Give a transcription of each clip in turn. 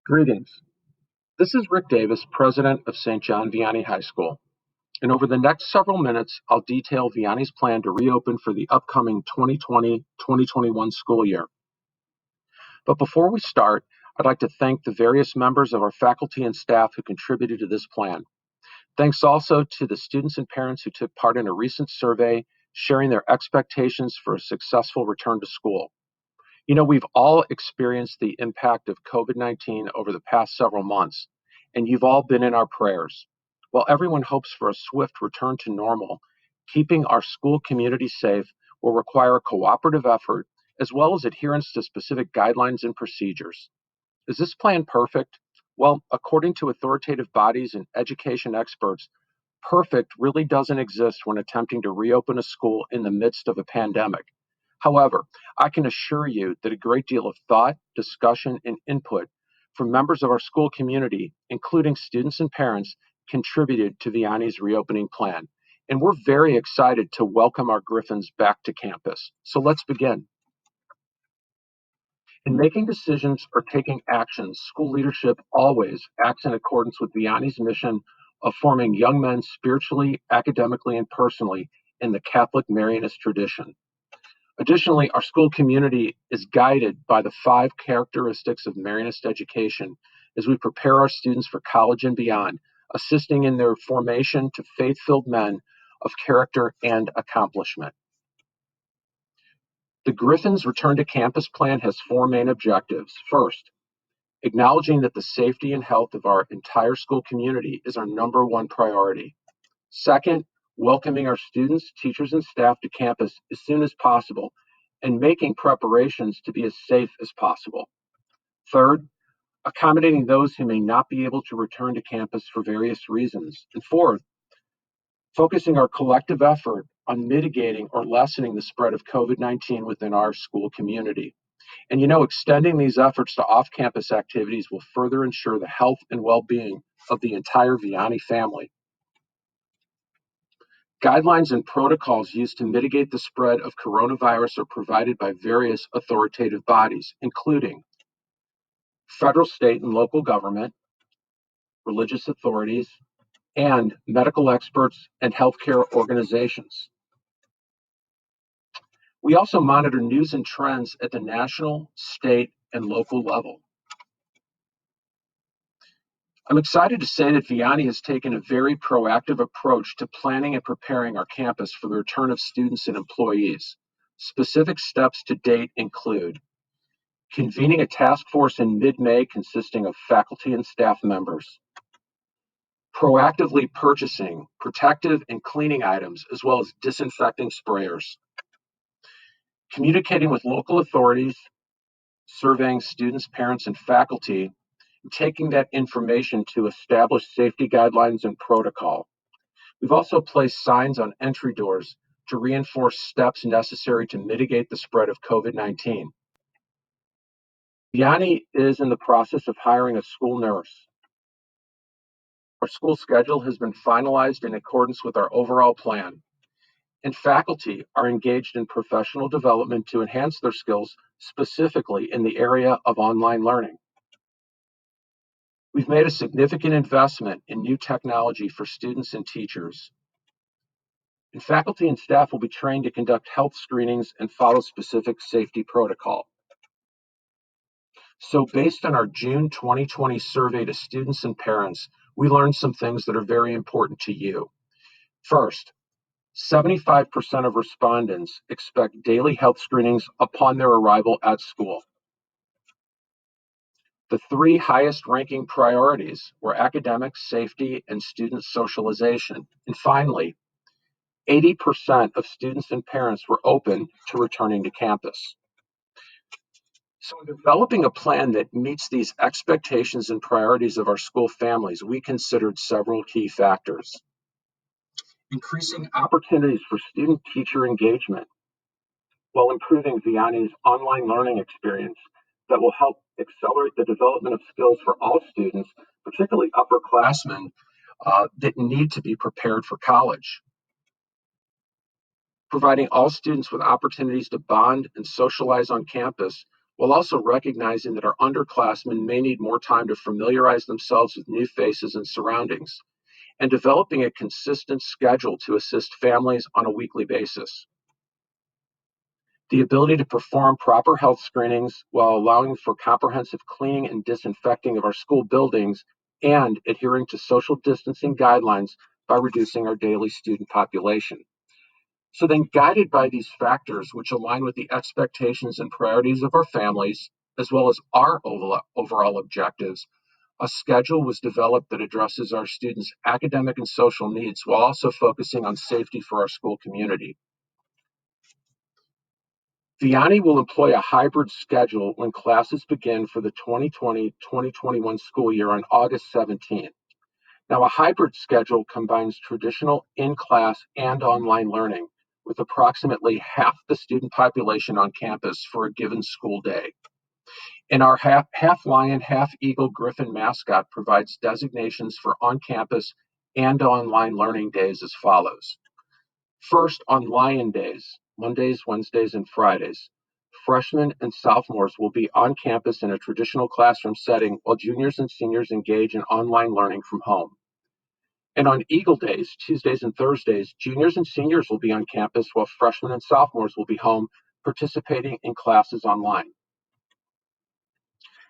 Greetings. This is Rick Davis, president of St. John Vianney High School. And over the next several minutes, I'll detail Vianney's plan to reopen for the upcoming 2020-2021 school year. But before we start, I'd like to thank the various members of our faculty and staff who contributed to this plan. Thanks also to the students and parents who took part in a recent survey sharing their expectations for a successful return to school. You know, we've all experienced the impact of COVID-19 over the past several months, and you've all been in our prayers. While everyone hopes for a swift return to normal, keeping our school community safe will require a cooperative effort as well as adherence to specific guidelines and procedures. Is this plan perfect? Well, according to authoritative bodies and education experts, perfect really doesn't exist when attempting to reopen a school in the midst of a pandemic. However, I can assure you that a great deal of thought, discussion, and input from members of our school community, including students and parents, contributed to Vianney's reopening plan. And we're very excited to welcome our Griffins back to campus. So let's begin. In making decisions or taking actions, school leadership always acts in accordance with Vianney's mission of forming young men spiritually, academically, and personally in the Catholic Marianist tradition. Additionally, our school community is guided by the 5 characteristics of Marianist education as we prepare our students for college and beyond, assisting in their formation to faith-filled men of character and accomplishment. The Griffins Return to Campus plan has 4 main objectives. First, acknowledging that the safety and health of our entire school community is our number one priority. Second, welcoming our students, teachers, and staff to campus as soon as possible and making preparations to be as safe as possible. Third, accommodating those who may not be able to return to campus for various reasons. And fourth, focusing our collective effort on mitigating or lessening the spread of COVID-19 within our school community. And extending these efforts to off-campus activities will further ensure the health and well-being of the entire Vianney family. Guidelines and protocols used to mitigate the spread of coronavirus are provided by various authoritative bodies, including federal, state, and local government, religious authorities, and medical experts and healthcare organizations. We also monitor news and trends at the national, state, and local level. I'm excited to say that Vianney has taken a very proactive approach to planning and preparing our campus for the return of students and employees. Specific steps to date include convening a task force in mid-May consisting of faculty and staff members, proactively purchasing protective and cleaning items as well as disinfecting sprayers, communicating with local authorities, surveying students, parents, and faculty, and taking that information to establish safety guidelines and protocol. We've also placed signs on entry doors to reinforce steps necessary to mitigate the spread of COVID-19. Vianney is in the process of hiring a school nurse. Our school schedule has been finalized in accordance with our overall plan, and faculty are engaged in professional development to enhance their skills, specifically in the area of online learning. We've made a significant investment in new technology for students and teachers. And faculty and staff will be trained to conduct health screenings and follow specific safety protocol. So based on our June 2020 survey to students and parents, we learned some things that are very important to you. First, 75% of respondents expect daily health screenings upon their arrival at school. The 3 highest ranking priorities were academics, safety, and student socialization. And finally, 80% of students and parents were open to returning to campus. So in developing a plan that meets these expectations and priorities of our school families, we considered several key factors. Increasing opportunities for student-teacher engagement while improving Vianney's online learning experience that will help accelerate the development of skills for all students, particularly upperclassmen that need to be prepared for college. Providing all students with opportunities to bond and socialize on campus while also recognizing that our underclassmen may need more time to familiarize themselves with new faces and surroundings, and developing a consistent schedule to assist families on a weekly basis. The ability to perform proper health screenings while allowing for comprehensive cleaning and disinfecting of our school buildings and adhering to social distancing guidelines by reducing our daily student population. So then, guided by these factors, which align with the expectations and priorities of our families, as well as our overall objectives, a schedule was developed that addresses our students' academic and social needs while also focusing on safety for our school community. Vianney will employ a hybrid schedule when classes begin for the 2020-2021 school year on August 17th. Now, a hybrid schedule combines traditional in-class and online learning with approximately half the student population on campus for a given school day. And our half lion, half eagle Griffin mascot provides designations for on-campus and online learning days as follows. First, on Lion Days, Mondays, Wednesdays, and Fridays, freshmen and sophomores will be on campus in a traditional classroom setting while juniors and seniors engage in online learning from home. And on Eagle Days, Tuesdays and Thursdays, juniors and seniors will be on campus while freshmen and sophomores will be home participating in classes online.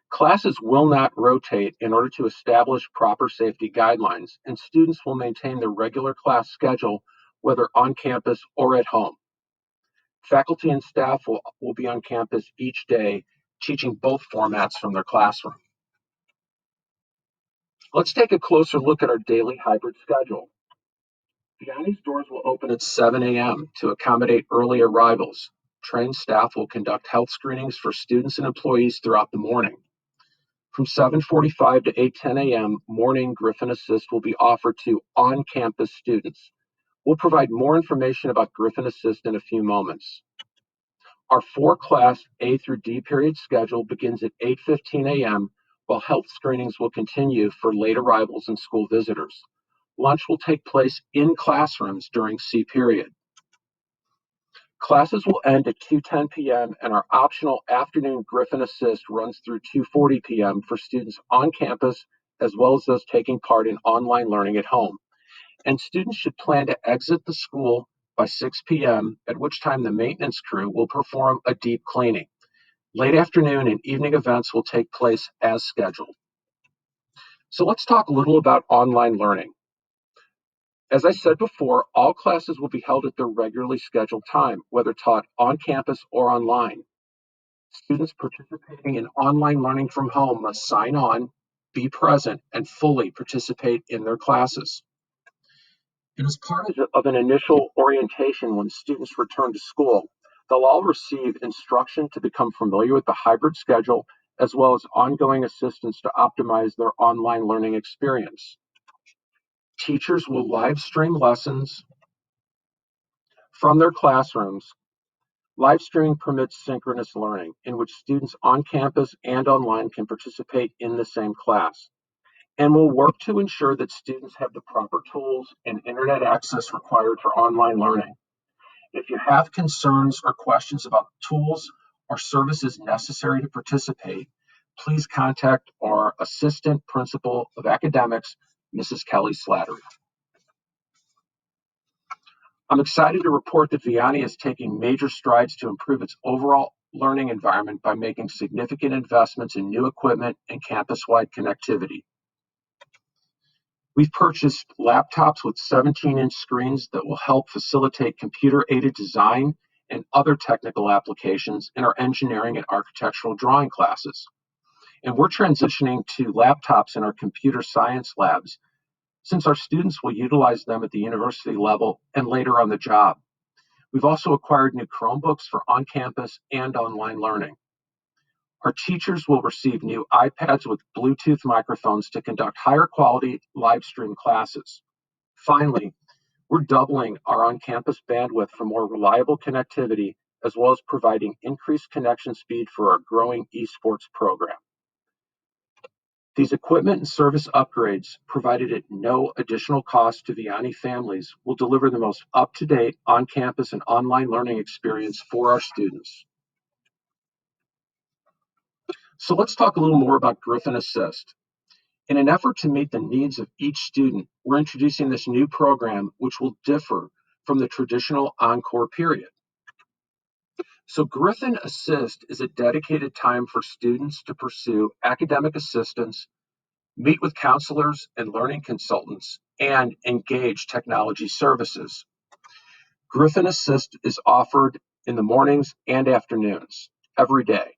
Classes will not rotate in order to establish proper safety guidelines, and students will maintain their regular class schedule whether on campus or at home. Faculty and staff will be on campus each day, teaching both formats from their classroom. Let's take a closer look at our daily hybrid schedule. Vianney's doors will open at 7 a.m. to accommodate early arrivals. Trained staff will conduct health screenings for students and employees throughout the morning. From 7:45 to 8:10 a.m., morning Griffin Assist will be offered to on-campus students. We'll provide more information about Griffin Assist in a few moments. Our four-class A through D period schedule begins at 8:15 a.m., while health screenings will continue for late arrivals and school visitors. Lunch will take place in classrooms during C period. Classes will end at 2:10 p.m., and our optional afternoon Griffin Assist runs through 2:40 p.m. for students on campus, as well as those taking part in online learning at home. And students should plan to exit the school by 6 p.m., at which time the maintenance crew will perform a deep cleaning. Late afternoon and evening events will take place as scheduled. So let's talk a little about online learning. As I said before, all classes will be held at their regularly scheduled time, whether taught on campus or online. Students participating in online learning from home must sign on, be present, and fully participate in their classes. And as part of an initial orientation when students return to school, they'll all receive instruction to become familiar with the hybrid schedule, as well as ongoing assistance to optimize their online learning experience. Teachers will live stream lessons from their classrooms. Live streaming permits synchronous learning, in which students on campus and online can participate in the same class. And will work to ensure that students have the proper tools and internet access required for online learning. If you have concerns or questions about tools or services necessary to participate, please contact our Assistant Principal of Academics, Mrs. Kelly Slattery. I'm excited to report that Vianney is taking major strides to improve its overall learning environment by making significant investments in new equipment and campus-wide connectivity. We've purchased laptops with 17-inch screens that will help facilitate computer-aided design and other technical applications in our engineering and architectural drawing classes. And we're transitioning to laptops in our computer science labs, since our students will utilize them at the university level and later on the job. We've also acquired new Chromebooks for on-campus and online learning. Our teachers will receive new iPads with Bluetooth microphones to conduct higher quality live stream classes. Finally, we're doubling our on-campus bandwidth for more reliable connectivity, as well as providing increased connection speed for our growing esports program. These equipment and service upgrades, provided at no additional cost to Vianney families, will deliver the most up-to-date on-campus and online learning experience for our students. So let's talk a little more about Griffin Assist. In an effort to meet the needs of each student, we're introducing this new program which will differ from the traditional encore period. So Griffin Assist is a dedicated time for students to pursue academic assistance, meet with counselors and learning consultants, and engage technology services. Griffin Assist is offered in the mornings and afternoons every day.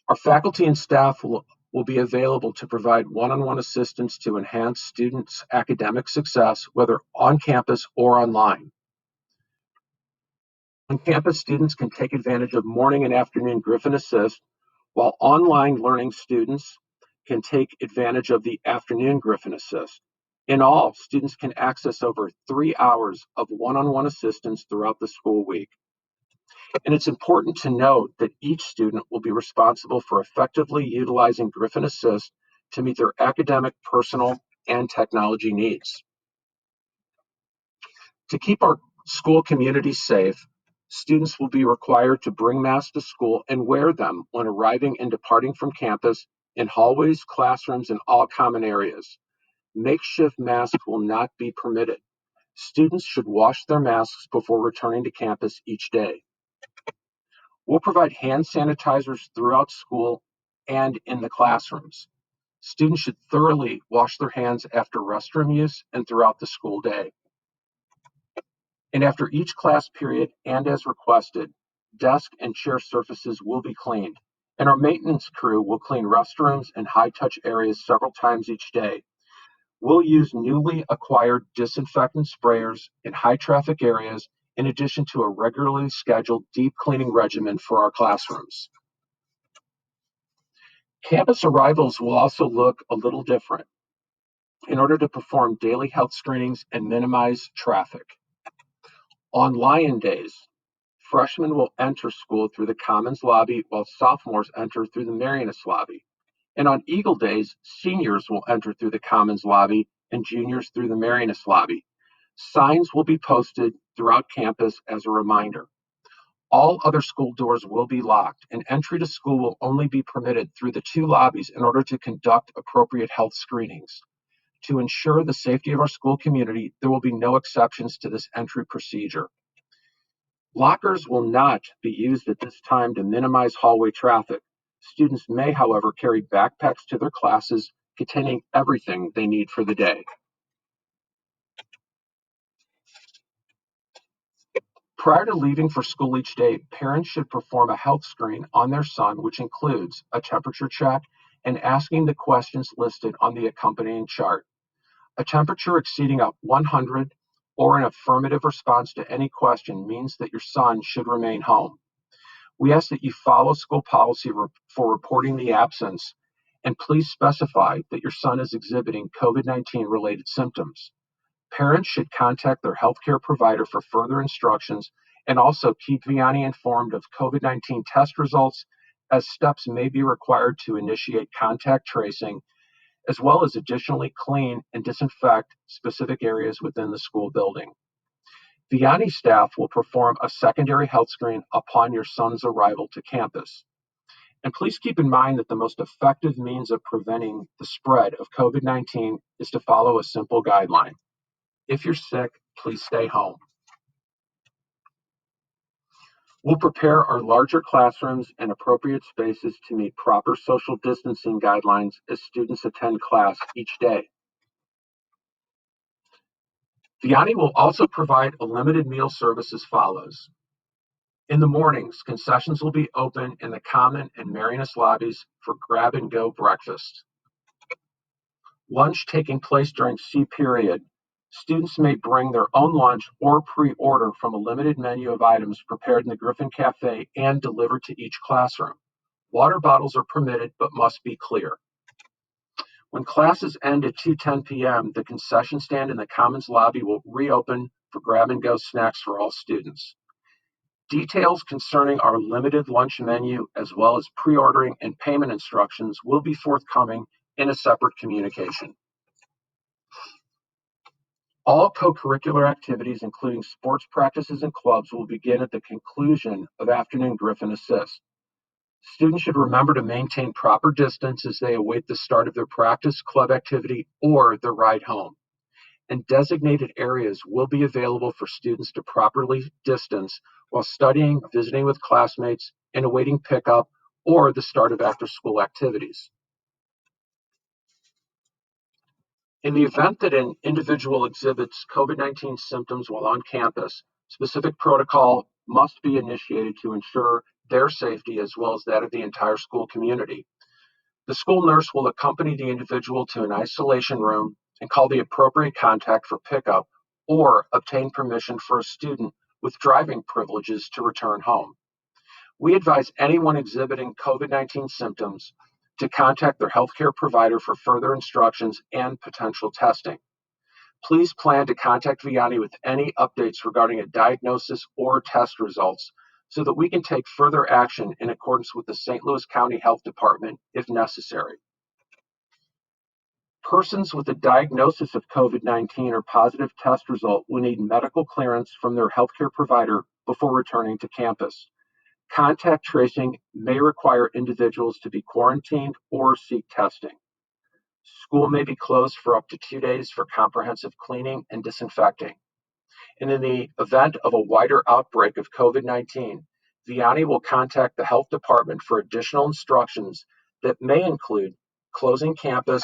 Our faculty and staff will be available to provide one-on-one assistance to enhance students' academic success, whether on campus or online. On-campus students can take advantage of morning and afternoon Griffin Assist, while online learning students can take advantage of the afternoon Griffin Assist. In all, students can access over 3 hours of one-on-one assistance throughout the school week. And it's important to note that each student will be responsible for effectively utilizing Griffin Assist to meet their academic, personal, and technology needs. To keep our school community safe, students will be required to bring masks to school and wear them when arriving and departing from campus, in hallways, classrooms, and all common areas. Makeshift masks will not be permitted. Students should wash their masks before returning to campus each day. We'll provide hand sanitizers throughout school and in the classrooms. Students should thoroughly wash their hands after restroom use and throughout the school day. And after each class period and as requested, desk and chair surfaces will be cleaned. And our maintenance crew will clean restrooms and high touch areas several times each day. We'll use newly acquired disinfectant sprayers in high traffic areas, in addition to a regularly scheduled deep cleaning regimen for our classrooms. Campus arrivals will also look a little different in order to perform daily health screenings and minimize traffic. On Lion Days, freshmen will enter school through the Commons lobby while sophomores enter through the Marianus lobby. And on Eagle Days, seniors will enter through the Commons lobby and juniors through the Marianus lobby. Signs will be posted throughout campus as a reminder. All other school doors will be locked, and entry to school will only be permitted through the two lobbies in order to conduct appropriate health screenings. To ensure the safety of our school community, there will be no exceptions to this entry procedure. Lockers will not be used at this time to minimize hallway traffic. Students may, however, carry backpacks to their classes containing everything they need for the day. Prior to leaving for school each day, parents should perform a health screen on their son, which includes a temperature check and asking the questions listed on the accompanying chart. A temperature exceeding 100 or an affirmative response to any question means that your son should remain home. We ask that you follow school policy for reporting the absence, and please specify that your son is exhibiting COVID-19 related symptoms. Parents should contact their healthcare provider for further instructions, and also keep Vianney informed of COVID-19 test results, as steps may be required to initiate contact tracing, as well as additionally clean and disinfect specific areas within the school building. Vianney staff will perform a secondary health screen upon your son's arrival to campus. And please keep in mind that the most effective means of preventing the spread of COVID-19 is to follow a simple guideline. If you're sick, please stay home. We'll prepare our larger classrooms and appropriate spaces to meet proper social distancing guidelines as students attend class each day. Vianney will also provide a limited meal service as follows. In the mornings, concessions will be open in the Common and Marianus lobbies for grab-and-go breakfast. Lunch taking place during C period. Students may bring their own lunch or pre-order from a limited menu of items prepared in the Griffin Cafe and delivered to each classroom. Water bottles are permitted but must be clear. When classes end at 2:10 p.m., the concession stand in the Commons lobby will reopen for grab-and-go snacks for all students. Details concerning our limited lunch menu, as well as pre-ordering and payment instructions, will be forthcoming in a separate communication. All co-curricular activities, including sports practices and clubs, will begin at the conclusion of afternoon Griffin Assist. Students should remember to maintain proper distance as they await the start of their practice, club activity, or their ride home. And designated areas will be available for students to properly distance while studying, visiting with classmates, and awaiting pickup or the start of after-school activities. In the event that an individual exhibits COVID-19 symptoms while on campus, specific protocol must be initiated to ensure their safety as well as that of the entire school community. The school nurse will accompany the individual to an isolation room and call the appropriate contact for pickup or obtain permission for a student with driving privileges to return home. We advise anyone exhibiting COVID-19 symptoms to contact their healthcare provider for further instructions and potential testing. Please plan to contact Vianney with any updates regarding a diagnosis or test results so that we can take further action in accordance with the St. Louis County Health Department if necessary. Persons with a diagnosis of COVID-19 or positive test result will need medical clearance from their healthcare provider before returning to campus. Contact tracing may require individuals to be quarantined or seek testing. School may be closed for up to 2 days for comprehensive cleaning and disinfecting. And in the event of a wider outbreak of COVID-19, Vianney will contact the health department for additional instructions that may include closing campus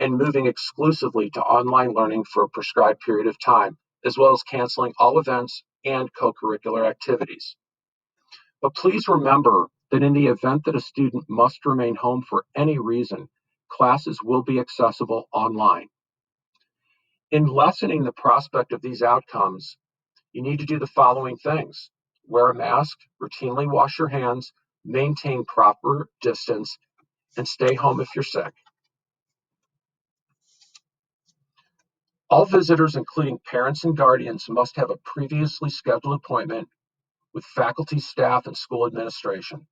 and moving exclusively to online learning for a prescribed period of time, as well as canceling all events and co-curricular activities. But please remember that in the event that a student must remain home for any reason, classes will be accessible online. In lessening the prospect of these outcomes, you need to do the following things: wear a mask, routinely wash your hands, maintain proper distance, and stay home if you're sick. All visitors, including parents and guardians, must have a previously scheduled appointment with faculty, staff, and school administration.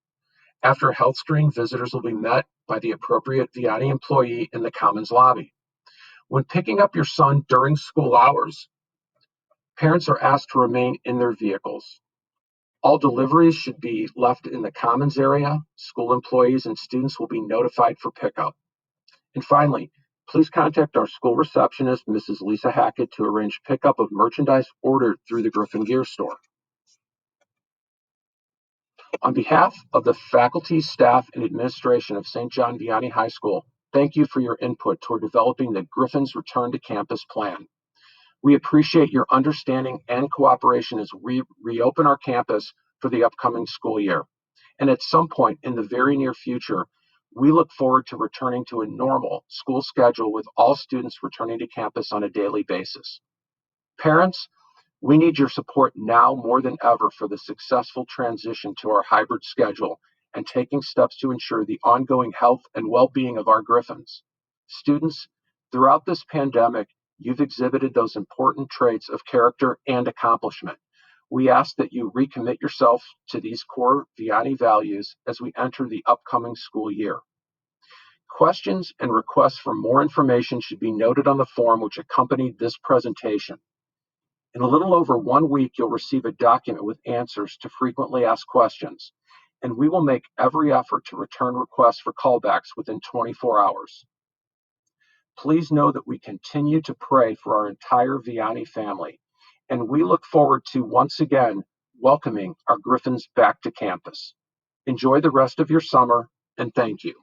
After a health screening, visitors will be met by the appropriate Vianney employee in the Commons lobby. When picking up your son during school hours, parents are asked to remain in their vehicles. All deliveries should be left in the Commons area. School employees and students will be notified for pickup. And finally, please contact our school receptionist, Mrs. Lisa Hackett, to arrange pickup of merchandise ordered through the Griffin Gear Store. On behalf of the faculty, staff, and administration of St. John Vianney High School, thank you for your input toward developing the Griffins Return to Campus plan. We appreciate your understanding and cooperation as we reopen our campus for the upcoming school year. And at some point in the very near future, we look forward to returning to a normal school schedule with all students returning to campus on a daily basis. Parents, we need your support now more than ever for the successful transition to our hybrid schedule and taking steps to ensure the ongoing health and well-being of our Griffins. Students, throughout this pandemic, you've exhibited those important traits of character and accomplishment. We ask that you recommit yourself to these core Vianney values as we enter the upcoming school year. Questions and requests for more information should be noted on the form which accompanied this presentation. In a little over 1 week, you'll receive a document with answers to frequently asked questions, and we will make every effort to return requests for callbacks within 24 hours. Please know that we continue to pray for our entire Vianney family, and we look forward to once again welcoming our Griffins back to campus. Enjoy the rest of your summer, and thank you.